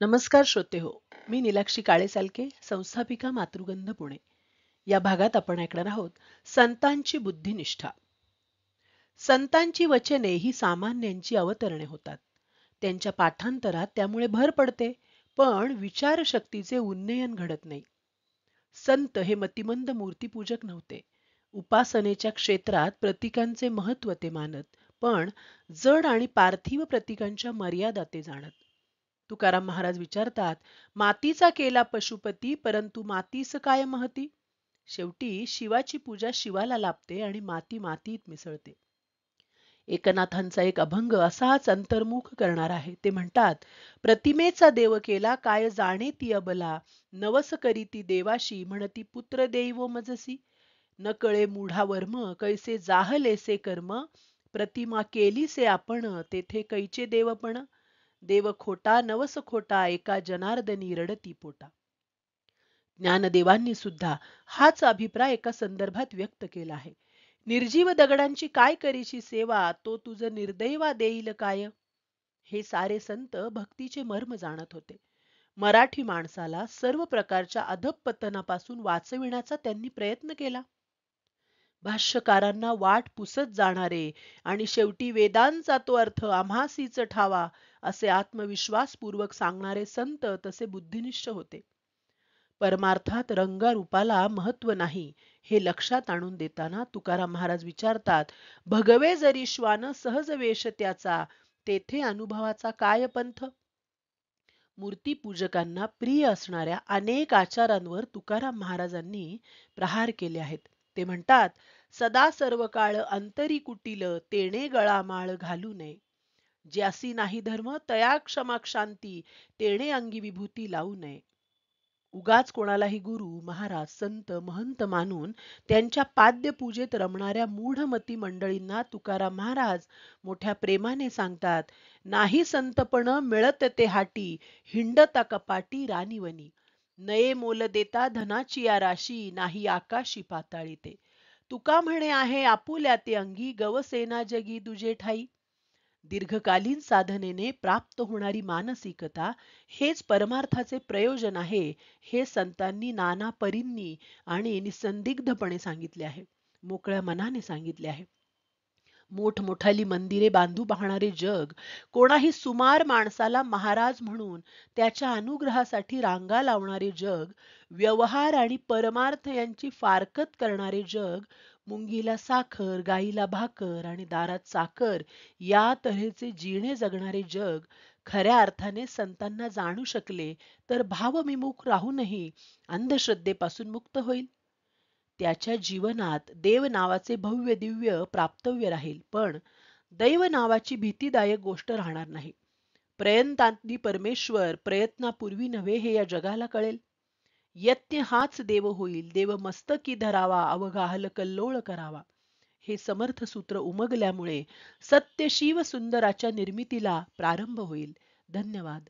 नमस्कार श्रोते हो. मी नीलाक्षी काळे-सालके, संस्थापिका मातृगंध पुणे. या भागात आपण ऐकणार आहोत संतांची बुद्धिनिष्ठा. संतांची वचने ही सामान्यांची अवतरणे होतात. त्यांच्या पाठांतरात त्यामुळे भर पडते, पण विचारशक्तीचे उन्नयन घडत नाही. संत हे मतिमंद मूर्तीपूजक नव्हते. उपासनेच्या क्षेत्रात प्रतीकांचे महत्त्व ते मानत, पण जड आणि पार्थिव प्रतीकांच्या मर्यादा ते जाणत. तुकाराम महाराज विचारतात, मातीचा केला पशुपती, परंतु मातीस काय महती? शेवटी शिवाची पूजा शिवाला लाभते आणि माती मातीत मिसळते. एकनाथांचा एक अभंग असाच अंतर्मुख करणार आहे. ते म्हणतात, प्रतिमेचा देव केला काय जाणे ती अबला, नवस करीती देवाशी म्हणती पुत्र देईवो मजसी. न कळे मूढा वर्म कैसे जाहलेसे कर्म, प्रतिमा केलीसे आपण तेथे कैचे देवपण. देव खोटा नवस खोटा एका जनार्दनी रडती पोटा. ज्ञानदेवांनी सुद्धा हाच अभिप्राय एका संदर्भात व्यक्त केला आहे. निर्जीव दगडांची काय करीची सेवा, तो तुझ निर्दैवा देईल काय. हे सारे संत भक्तीचे मर्म जाणत होते. मराठी माणसाला सर्व प्रकारच्या अधःपतनापासून वाचविण्याचा त्यांनी प्रयत्न केला. भाष्यकारांना वाट पुसत जाणारे आणि शेवटी वेदांचा तो अर्थ आम्हासीच ठावा असे आत्मविश्वासपूर्वक सांगणारे संत तसे बुद्धिनिष्ठ होते. परमार्थात रंगारूपाला महत्व नाही हे लक्षात आणून देताना तुकाराम महाराज विचारतात, भगवे जरी श्वान सहज वेश त्याचा, तेथे अनुभवाचा काय पंथ. मूर्तीपूजकांना प्रिय असणाऱ्या अनेक आचारांवर तुकाराम महाराजांनी प्रहार केले आहेत. ते म्हणतात, सदा सर्व काळ अंतरी कुटील, तेणे गळामाळ घालू नये. ज्यासी नाही धर्म तया क्षमा शांती, तेणे अंगी विभूती लावू नये. उगाच कोणालाही गुरु महाराज संत महंत मानून त्यांच्या पाद्यपूजेत रमणाऱ्या मूढमती मंडळींना तुकाराम महाराज मोठ्या प्रेमाने सांगतात, नाही संतपण मिळत ते हाटी, हिंडता कपाटी रानीवनी. नये मोल देता धनाची या राशी, नाही आकाशी पाताळी ते. तुका म्हणे आहे आपुल्या ते अंगी, गवसेना जगी दुजे ठाई. दीर्घकालीन साधनेने प्राप्त होणारी मानसिकता हेच परमार्थाचे प्रयोजन आहे, हे संतांनी नाना परींनी आणि निसंदिग्धपणे सांगितले आहे. मोकळ्या मनाने सांगितले आहे. मोठमोठाली मंदिरे बांधू पाहणारे जग, कोणाही सुमार माणसाला महाराज म्हणून त्याच्या अनुग्रहासाठी रांगा लावणारे जग, व्यवहार आणि परमार्थ यांची फारकत करणारे जग, मुंगीला साखर गाईला भाकर आणि दारात साखर या तऱ्हेचे जीणे जगणारे जग खऱ्या अर्थाने संतांना जाणू शकले तर भावविमुख राहूनही अंधश्रद्धेपासून मुक्त होईल. त्याच्या जीवनात देव नावाचे भव्य दिव्य प्राप्तव्य राहील, पण दैव नावाची भीतीदायक गोष्ट राहणार नाही. प्रयत्नांती परमेश्वर, प्रयत्नापूर्वी नव्हे हे या जगाला कळेल. यत्न हाच देव होईल, देव मस्तकी धरावा, अवघा हलकल्लोळ करावा. हे समर्थ सूत्र उमगल्यामुळे सत्य शिव सुंदराच्या निर्मितीला प्रारंभ होईल. धन्यवाद.